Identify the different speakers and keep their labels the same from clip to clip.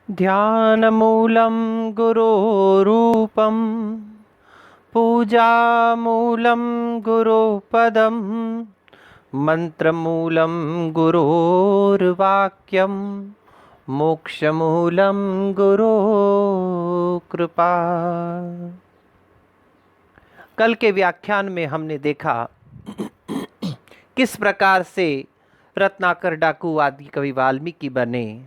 Speaker 1: ध्यानमूलं गुरोरूपं पूजामूलं गुरुपदं मन्त्रमूलं गुरोर्वाक्यं मोक्षमूलं गुरो कृपा। कल के व्याख्यान में हमने देखा किस प्रकार से रत्नाकर डाकू आदि कवि वाल्मीकि बने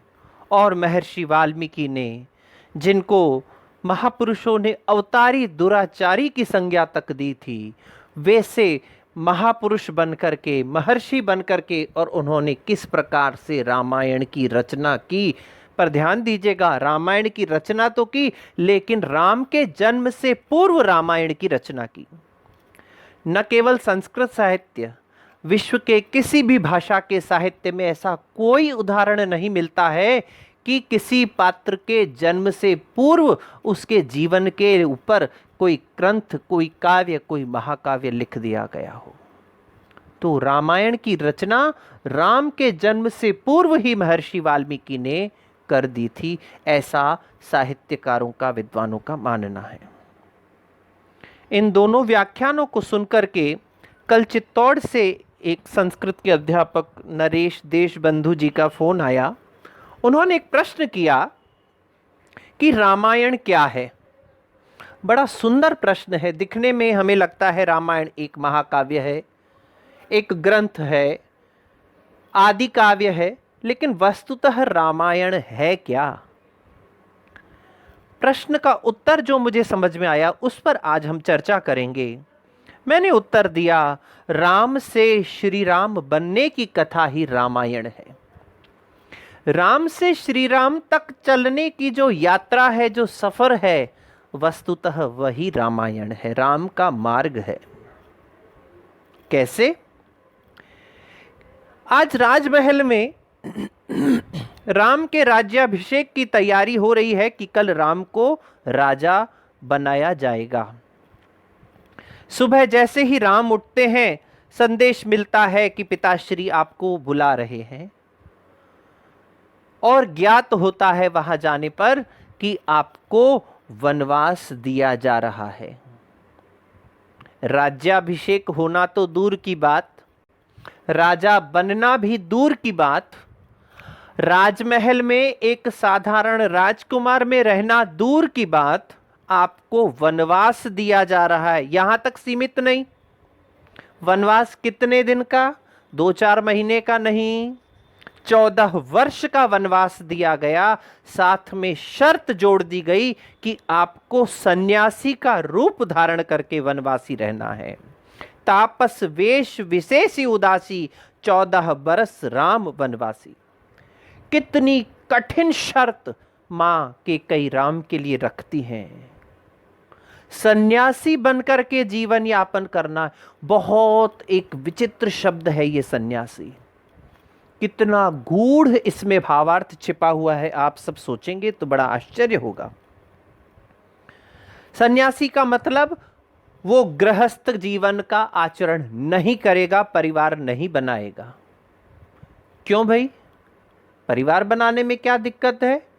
Speaker 1: और महर्षि वाल्मीकि ने, जिनको महापुरुषों ने अवतारी दुराचारी की संज्ञा तक दी थी, वैसे महापुरुष बनकर के, महर्षि बनकर के, और उन्होंने किस प्रकार से रामायण की रचना की। पर ध्यान दीजिएगा, रामायण की रचना तो की, लेकिन राम के जन्म से पूर्व रामायण की रचना की। न केवल संस्कृत साहित्य, विश्व के किसी भी भाषा के साहित्य में ऐसा कोई उदाहरण नहीं मिलता है कि किसी पात्र के जन्म से पूर्व उसके जीवन के ऊपर कोई ग्रंथ, कोई काव्य, कोई महाकाव्य लिख दिया गया हो। तो रामायण की रचना राम के जन्म से पूर्व ही महर्षि वाल्मीकि ने कर दी थी, ऐसा साहित्यकारों का, विद्वानों का मानना है। इन दोनों व्याख्यानों को सुनकर के कल चित्तौड़ से एक संस्कृत के अध्यापक नरेश देशबंधु जी का फोन आया। उन्होंने एक प्रश्न किया कि रामायण क्या है। बड़ा सुंदर प्रश्न है, दिखने में हमें लगता है रामायण एक महाकाव्य है, एक ग्रंथ है, आदि काव्य है, लेकिन वस्तुतः रामायण है क्या? प्रश्न का उत्तर जो मुझे समझ में आया उस पर आज हम चर्चा करेंगे। मैंने उत्तर दिया, राम से श्री राम बनने की कथा ही रामायण है। राम से श्री राम तक चलने की जो यात्रा है, जो सफर है, वस्तुतः वही रामायण है, राम का मार्ग है। कैसे? आज राजमहल में राम के राज्याभिषेक की तैयारी हो रही है कि कल राम को राजा बनाया जाएगा। सुबह जैसे ही राम उठते हैं, संदेश मिलता है कि पिताश्री आपको बुला रहे हैं, और ज्ञात होता है वहां जाने पर कि आपको वनवास दिया जा रहा है। राज्याभिषेक होना तो दूर की बात, राजा बनना भी दूर की बात, राजमहल में एक साधारण राजकुमार में रहना दूर की बात, आपको वनवास दिया जा रहा है। यहां तक सीमित नहीं, वनवास कितने दिन का? 2-4 महीने का नहीं, 14 वर्ष का वनवास दिया गया। साथ में शर्त जोड़ दी गई कि आपको सन्यासी का रूप धारण करके वनवासी रहना है। तापस वेश विशेषी उदासी, 14 बरस राम वनवासी। कितनी कठिन शर्त मां के कई राम के लिए रखती हैं। सन्यासी बनकर के जीवन यापन करना बहुत एक विचित्र शब्द है ये सन्यासी। कितना गूढ़ इसमें भावार्थ छिपा हुआ है, आप सब सोचेंगे तो बड़ा आश्चर्य होगा। सन्यासी का मतलब वो गृहस्थ जीवन का आचरण नहीं करेगा, परिवार नहीं बनाएगा। क्यों भाई? परिवार बनाने में क्या दिक्कत है?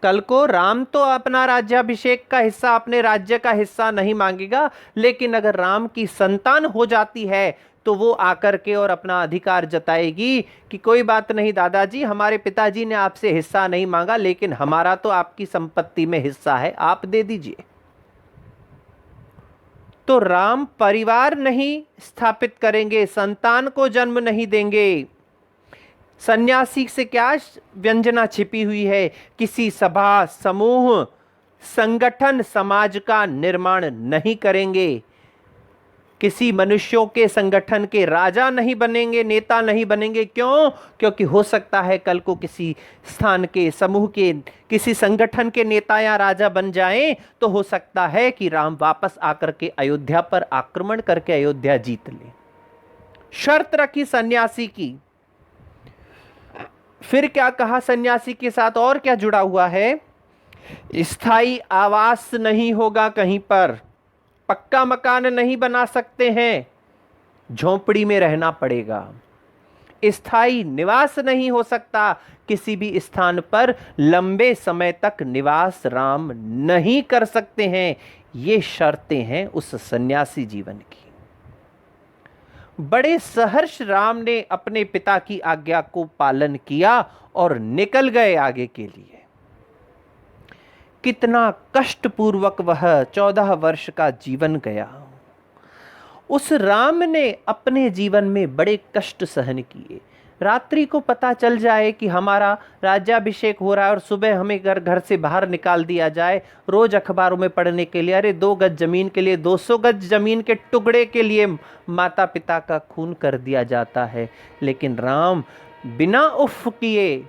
Speaker 1: कल को राम तो अपना राज्याभिषेक का हिस्सा, अपने राज्य का हिस्सा नहीं मांगेगा, लेकिन अगर राम की संतान हो जाती है तो वो आकर के और अपना अधिकार जताएगी कि कोई बात नहीं दादाजी, हमारे पिताजी ने आपसे हिस्सा नहीं मांगा, लेकिन हमारा तो आपकी संपत्ति में हिस्सा है, आप दे दीजिए। तो राम परिवार नहीं स्थापित करेंगे, संतान को जन्म नहीं देंगे। सन्यासी से क्या व्यंजना छिपी हुई है? किसी सभा, समूह, संगठन, समाज का निर्माण नहीं करेंगे। किसी मनुष्यों के संगठन के राजा नहीं बनेंगे, नेता नहीं बनेंगे। क्यों? क्योंकि हो सकता है कल को किसी स्थान के, समूह के, किसी संगठन के नेता या राजा बन जाएं, तो हो सकता है कि राम वापस आकर के अयोध्या पर आक्रमण करके अयोध्या जीत ले। शर्त रखी सन्यासी की। फिर क्या कहा सन्यासी के साथ? और क्या जुड़ा हुआ है? स्थायी आवास नहीं होगा, कहीं पर पक्का मकान नहीं बना सकते हैं, झोंपड़ी में रहना पड़ेगा। स्थायी निवास नहीं हो सकता। किसी भी स्थान पर लंबे समय तक निवास राम नहीं कर सकते हैं। ये शर्तें हैं उस सन्यासी जीवन की। बड़े सहर्ष राम ने अपने पिता की आज्ञा को पालन किया और निकल गए आगे के लिए। कितना कष्टपूर्वक वह 14 वर्ष का जीवन गया। उस राम ने अपने जीवन में बड़े कष्ट सहन किए। रात्रि को पता चल जाए कि हमारा राज्याभिषेक हो रहा है और सुबह हमें घर से बाहर निकाल दिया जाए, रोज अखबारों में पढ़ने के लिए, अरे 2 गज जमीन के लिए, 200 गज जमीन के टुकड़े के लिए माता पिता का खून कर दिया जाता है। लेकिन राम बिना उफ किए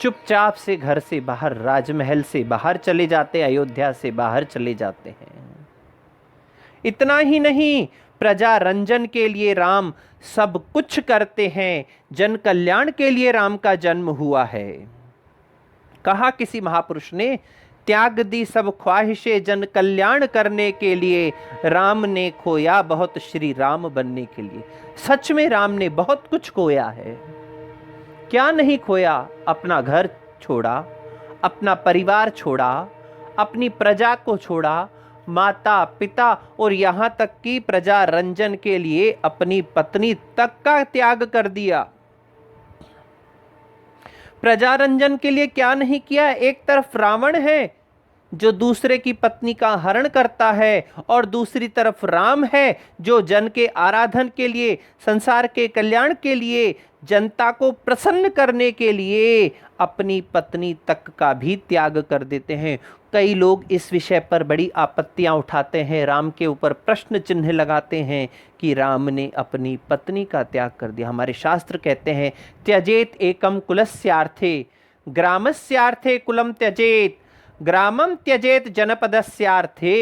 Speaker 1: चुपचाप से घर से बाहर, राजमहल से बाहर चले जाते, अयोध्या से बाहर चले जाते हैं। इतना ही नहीं, प्रजा रंजन के लिए राम सब कुछ करते हैं। जन कल्याण के लिए राम का जन्म हुआ है। कहा किसी महापुरुष ने, त्याग दी सब ख्वाहिशें जन कल्याण करने के लिए, राम ने खोया बहुत श्री राम बनने के लिए। सच में राम ने बहुत कुछ खोया है। क्या नहीं खोया? अपना घर छोड़ा, अपना परिवार छोड़ा, अपनी प्रजा को छोड़ा, माता पिता और यहां तक कि प्रजा रंजन के लिए अपनी पत्नी तक का त्याग कर दिया। प्रजा रंजन के लिए क्या नहीं किया? एक तरफ रावण है जो दूसरे की पत्नी का हरण करता है और दूसरी तरफ राम है जो जन के आराधन के लिए, संसार के कल्याण के लिए, जनता को प्रसन्न करने के लिए अपनी पत्नी तक का भी त्याग कर देते हैं। कई लोग इस विषय पर बड़ी आपत्तियां उठाते हैं, राम के ऊपर प्रश्न चिन्ह लगाते हैं कि राम ने अपनी पत्नी का त्याग कर दिया। हमारे शास्त्र कहते हैं, त्यजेत एकम कुलस्यार्थे ग्रामस्यार्थे कुलम त्यजेत ग्रामम त्यजेत जनपदस्यार्थे।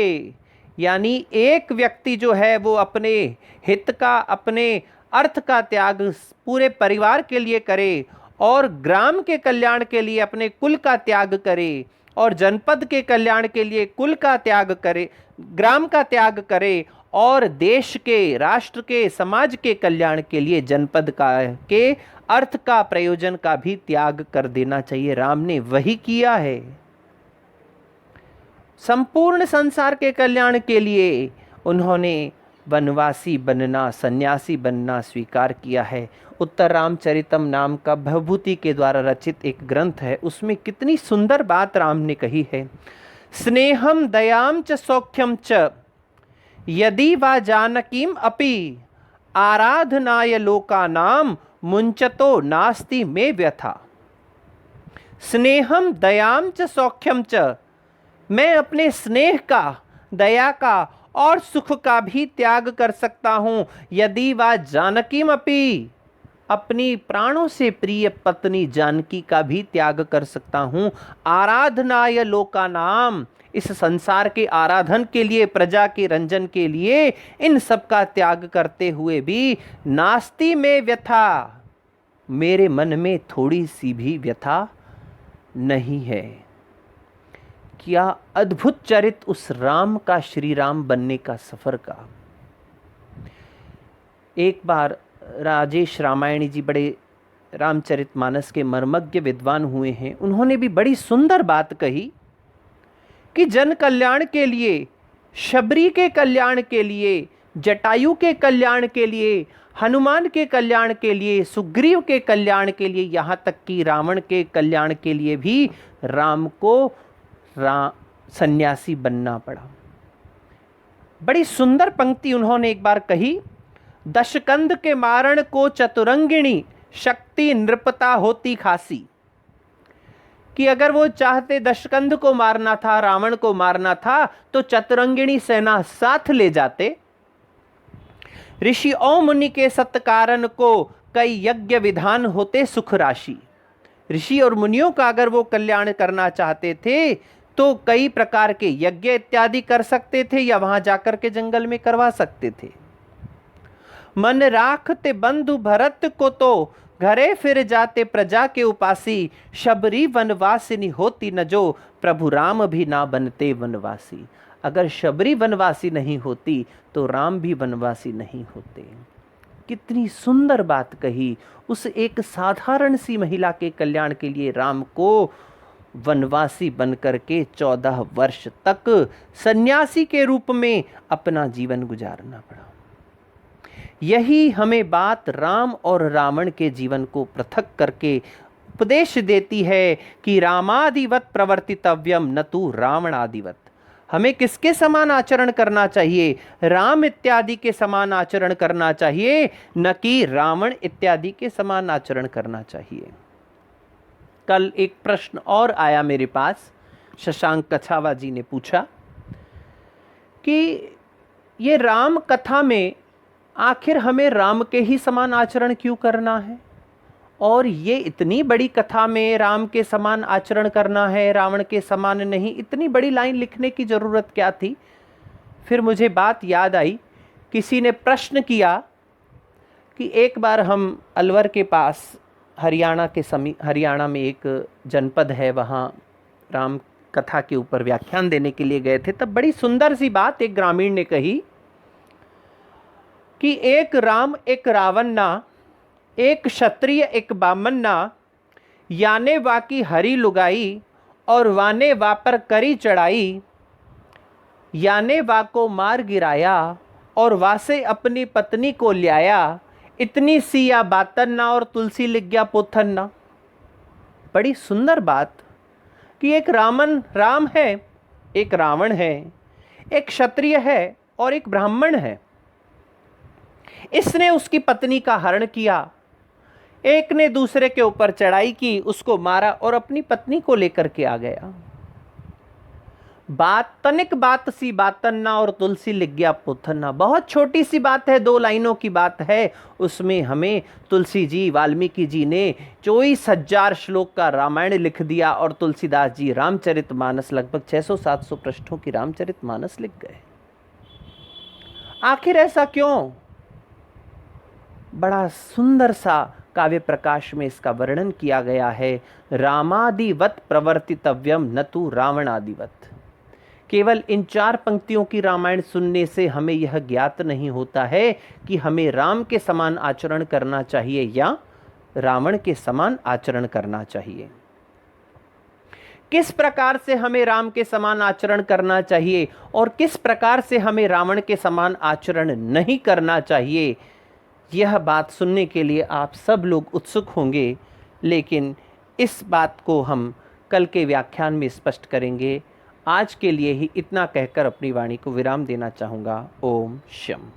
Speaker 1: यानी एक व्यक्ति जो है वो अपने हित का, अपने अर्थ का त्याग पूरे परिवार के लिए करे और ग्राम के कल्याण के लिए अपने कुल का त्याग करे और जनपद के कल्याण के लिए कुल का त्याग करे, ग्राम का त्याग करे और देश के, राष्ट्र के, समाज के कल्याण के लिए जनपद का के अर्थ का, प्रयोजन का भी त्याग कर देना चाहिए। राम ने वही किया है। संपूर्ण संसार के कल्याण के लिए उन्होंने वनवासी बनना, सन्यासी बनना स्वीकार किया है। उत्तर रामचरितम नाम का भवभूति के द्वारा रचित एक ग्रंथ है, उसमें कितनी सुंदर बात राम ने कही है। स्नेहम दयाम च सौख्यम च यदि वा जानकीम अपि आराधनाय लोकानाम मुंचतो नास्ति में व्यथा। स्नेहम दयाम च सौख्यम च, मैं अपने स्नेह का, दया का और सुख का भी त्याग कर सकता हूं। यदि वा जानकीम अपि, अपनी प्राणों से प्रिय पत्नी जानकी का भी त्याग कर सकता हूं। आराधनाय लोकानाम, इस संसार के आराधन के लिए, प्रजा के रंजन के लिए, इन सब का त्याग करते हुए भी नास्ति में व्यथा, मेरे मन में थोड़ी सी भी व्यथा नहीं है। क्या अद्भुत चरित उस राम का, श्री राम बनने का सफर का। एक बार राजेश रामायणी जी बड़े रामचरितमानस के मर्मज्ञ विद्वान हुए हैं, उन्होंने भी बड़ी सुंदर बात कही कि जन कल्याण के लिए, शबरी के कल्याण के लिए, जटायु के कल्याण के लिए, हनुमान के कल्याण के लिए, सुग्रीव के कल्याण के लिए, यहाँ तक कि रावण के कल्याण के लिए भी राम को सन्यासी बनना पड़ा। बड़ी सुंदर पंक्ति उन्होंने एक बार कही, दशकंद के मारण को चतुरंगिणी शक्ति नृपता होती खासी। कि अगर वो चाहते दशकंद को मारना था, रावण को मारना था, तो चतुरंगिणी सेना साथ ले जाते। ऋषि और मुनि के सत्कारण को कई यज्ञ विधान होते सुख राशि। ऋषि और मुनियों का अगर वो कल्याण करना चाहते थे तो कई प्रकार के यज्ञ इत्यादि कर सकते थे या वहां जाकर के जंगल में करवा सकते थे। मन राखते बंधु भरत को तो घरे फिर जाते प्रजा के उपासी। शबरी वनवासिनी होती न जो प्रभु राम भी ना बनते वनवासी। अगर शबरी वनवासी नहीं होती तो राम भी वनवासी नहीं होते। कितनी सुंदर बात कही। उस एक साधारण सी महिला के कल्याण के लिए राम को वनवासी बनकर के 14 वर्ष तक सन्यासी के रूप में अपना जीवन गुजारना पड़ा। यही हमें बात राम और रावण के जीवन को पृथक करके उपदेश देती है कि रामादिवत प्रवर्तितव्यम न तु रावणादिवत। हमें किसके समान आचरण करना चाहिए? राम इत्यादि के समान आचरण करना चाहिए, न कि रावण इत्यादि के समान आचरण करना चाहिए। कल एक प्रश्न और आया मेरे पास, शशांक कछावा जी ने पूछा कि ये राम कथा में आखिर हमें राम के ही समान आचरण क्यों करना है, और ये इतनी बड़ी कथा में राम के समान आचरण करना है, रावण के समान नहीं, इतनी बड़ी लाइन लिखने की ज़रूरत क्या थी? फिर मुझे बात याद आई, किसी ने प्रश्न किया कि एक बार हम अलवर के पास हरियाणा में एक जनपद है, वहाँ राम कथा के ऊपर व्याख्यान देने के लिए गए थे। तब बड़ी सुंदर सी बात एक ग्रामीण ने कही कि एक राम एक रावण ना, एक क्षत्रिय एक बामन ना, याने वाकी हरी लुगाई और वाने वा पर करी चढ़ाई, याने वा को मार गिराया और वासे अपनी पत्नी को ल्याया, इतनी सिया बातन ना और तुलसी लिख गया पोथन ना। बड़ी सुंदर बात कि एक राम है, एक रावण है, एक क्षत्रिय है और एक ब्राह्मण है। इसने उसकी पत्नी का हरण किया, एक ने दूसरे के ऊपर चढ़ाई की, उसको मारा और अपनी पत्नी को लेकर के आ गया। बात तनिक बात सी बातन ना और तुलसी लिख गया पोथन ना। बहुत छोटी सी बात है, 2 लाइनों की बात है, उसमें हमें तुलसी जी, वाल्मीकि जी ने 24,000 श्लोक का रामायण लिख दिया और तुलसीदास जी रामचरितमानस लगभग 600-700 पृष्ठों की रामचरितमानस लिख गए। आखिर ऐसा क्यों? बड़ा सुंदर सा काव्य प्रकाश में इसका वर्णन किया गया है। रामादिवत प्रवर्तितव्यम न तु रावणादिवत। केवल इन 4 पंक्तियों की रामायण सुनने से हमें यह ज्ञात नहीं होता है कि हमें राम के समान आचरण करना चाहिए या रावण के समान आचरण करना चाहिए। किस प्रकार से हमें राम के समान आचरण करना चाहिए और किस प्रकार से हमें रावण के समान आचरण नहीं करना चाहिए, यह बात सुनने के लिए आप सब लोग उत्सुक होंगे, लेकिन इस बात को हम कल के व्याख्यान में स्पष्ट करेंगे। आज के लिए ही इतना कहकर अपनी वाणी को विराम देना चाहूँगा। ओम शम।